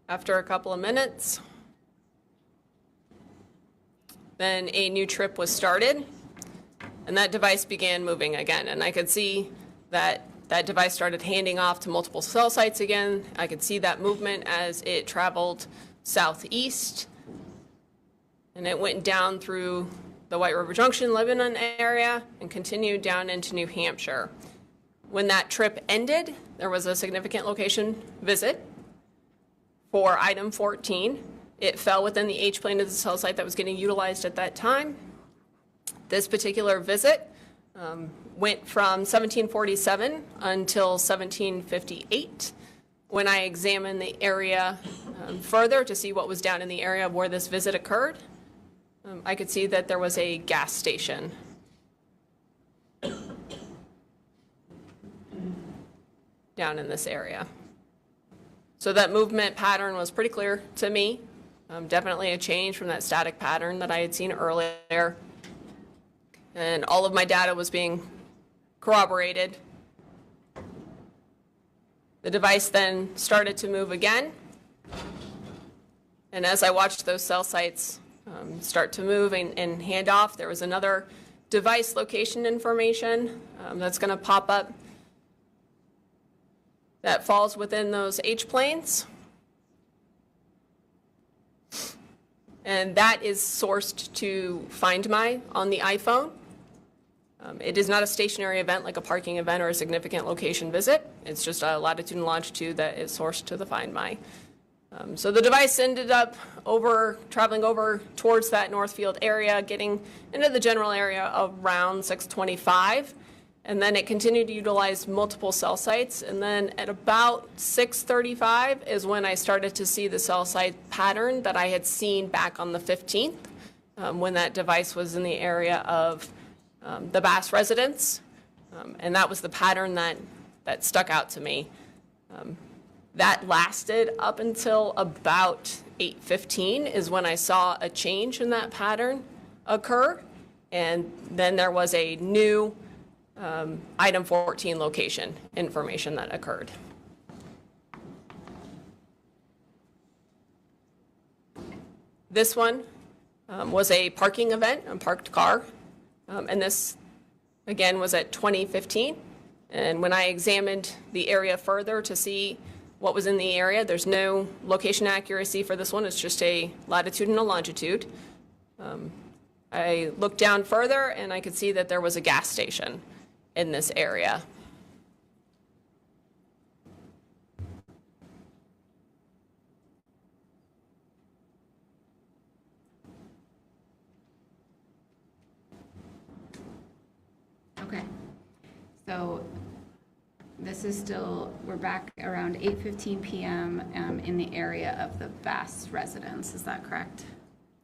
after a couple of minutes, then a new trip was started, and that device began moving again. And I could see that that device started handing off to multiple cell sites again. I could see that movement as it traveled southeast, and it went down through the White River Junction, Lebanon area, and continued down into New Hampshire. When that trip ended, there was a significant location visit for item 14. It fell within the H-plane of the cell site that was getting utilized at that time. This particular visit went from 1747 until 1758. When I examined the area further to see what was down in the area where this visit occurred, I could see that there was a gas station. Down in this area. So that movement pattern was pretty clear to me. Definitely a change from that static pattern that I had seen earlier. And all of my data was being corroborated. The device then started to move again. And as I watched those cell sites start to move and hand off, there was another device location information that's going to pop up that falls within those H-planes. And that is sourced to Find My on the iPhone. It is not a stationary event like a parking event or a significant location visit. It's just a latitude and longitude that is sourced to the Find My. So the device ended up traveling over towards that Northfield area, getting into the general area around 625. And then it continued to utilize multiple cell sites. And then at about 6:35 is when I started to see the cell site pattern that I had seen back on the 15th, when that device was in the area of the Bass residence. And that was the pattern that stuck out to me. That lasted up until about 8:15 is when I saw a change in that pattern occur. And then there was a new item 14 location information that occurred. This one was a parking event, a parked car, and this again was at 2015. And when I examined the area further to see what was in the area, there's no location accuracy for this one. It's just a latitude and a longitude. I looked down further and I could see that there was a gas station in this area. Okay, so this is still, we're back around 8:15 p.m. In the area of the Bass residence, is that correct?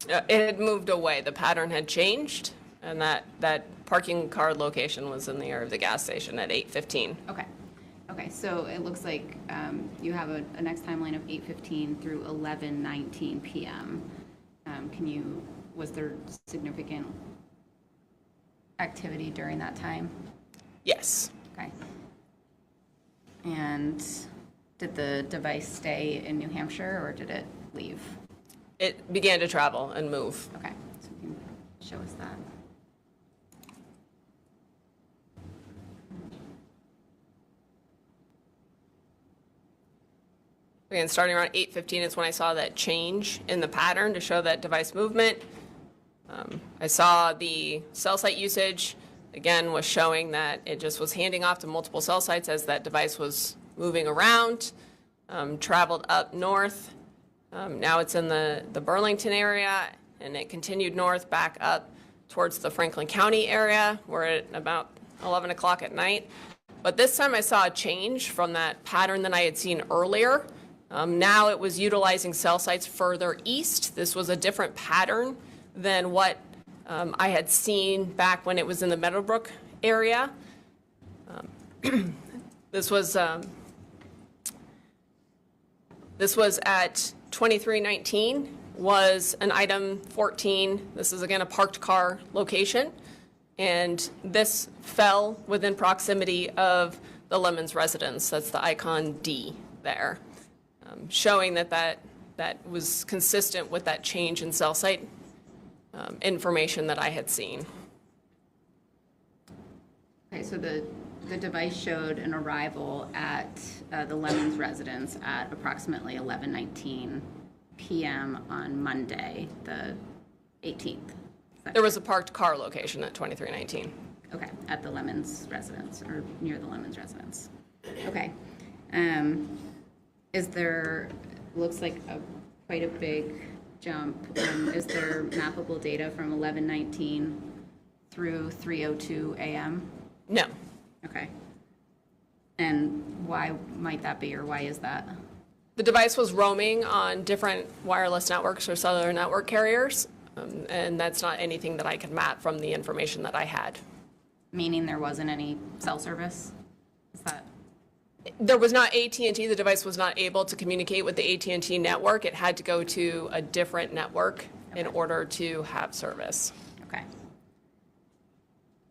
It had moved away. The pattern had changed, and that parking car location was in the area of the gas station at 8:15. Okay, so it looks like you have a next timeline of 8:15 through 11:19 p.m. Was there significant activity during that time? Yes. Okay. And did the device stay in New Hampshire or did it leave? It began to travel and move. Okay, so you can show us that. Again, starting around 8:15 is when I saw that change in the pattern to show that device movement. I saw the cell site usage, again, was showing that it just was handing off to multiple cell sites as that device was moving around, traveled up north. Now it's in the Burlington area, and it continued north back up towards the Franklin County area. We're at about 11 o'clock at night. But this time I saw a change from that pattern that I had seen earlier. Now it was utilizing cell sites further east. This was a different pattern than what I had seen back when it was in the Meadowbrook area. This was at 2319 was an item 14. This is again a parked car location. And this fell within proximity of the Lemons residence. That's the icon D there, showing that was consistent with that change in cell site information that I had seen. Okay, so the device showed an arrival at the Lemons residence at approximately 11:19 p.m. on Monday, the 18th. There was a parked car location at 2319. Okay, at the Lemons residence, or near the Lemons residence. Okay. Is there, looks like quite a big jump. Is there mappable data from 11:19 through 3:02 a.m.? No. Okay. And why might that be, or why is that? The device was roaming on different wireless networks or cellular network carriers, and that's not anything that I could map from the information that I had. Meaning there wasn't any cell service? Is that? There was not AT&T. The device was not able to communicate with the AT&T network. It had to go to a different network in order to have service. Okay.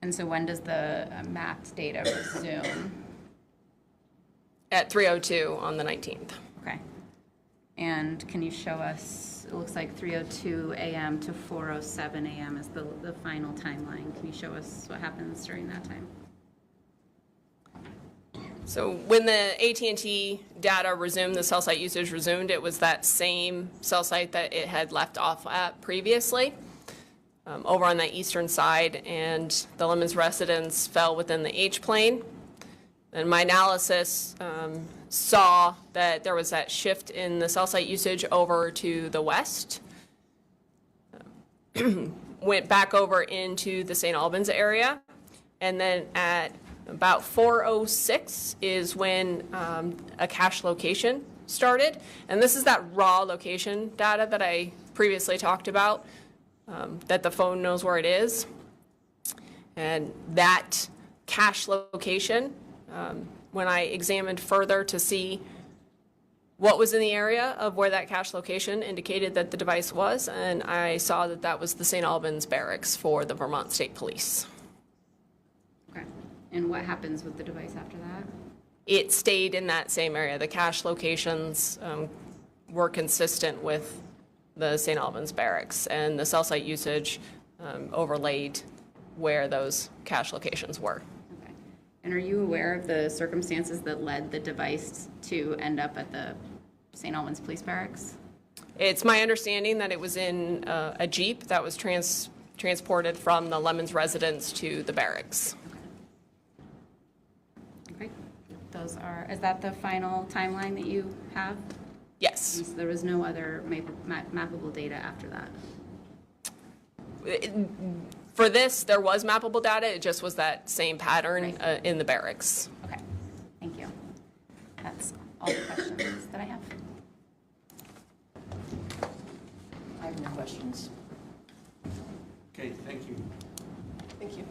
And so when does the mapped data resume? At 3:02 on the 19th. Okay. And can you show us, it looks like 3:02 a.m. to 4:07 a.m. is the final timeline. Can you show us what happens during that time? So when the AT&T data resumed, the cell site usage resumed, it was that same cell site that it had left off at previously, over on the eastern side, and the Lemons residence fell within the H-plane. And my analysis saw that there was that shift in the cell site usage over to the west, went back over into the St. Albans area, and then at about 4:06 is when a cache location started. And this is that raw location data that I previously talked about, that the phone knows where it is. And that cache location, when I examined further to see what was in the area of where that cache location indicated that the device was, and I saw that that was the St. Albans barracks for the Vermont State Police. Okay. And what happens with the device after that? It stayed in that same area. The cache locations were consistent with the St. Albans barracks, and the cell site usage overlaid where those cache locations were. Okay. And are you aware of the circumstances that led the device to end up at the St. Albans Police Barracks? It's my understanding that it was in a Jeep that was transported from the Lemons residence to the barracks. Okay. Is that the final timeline that you have? Yes. So there was no other mappable data after that? For this, there was mappable data. It just was that same pattern Right. in the barracks. Okay, thank you. That's all the questions that I have. I have no questions. Okay, thank you. Thank you.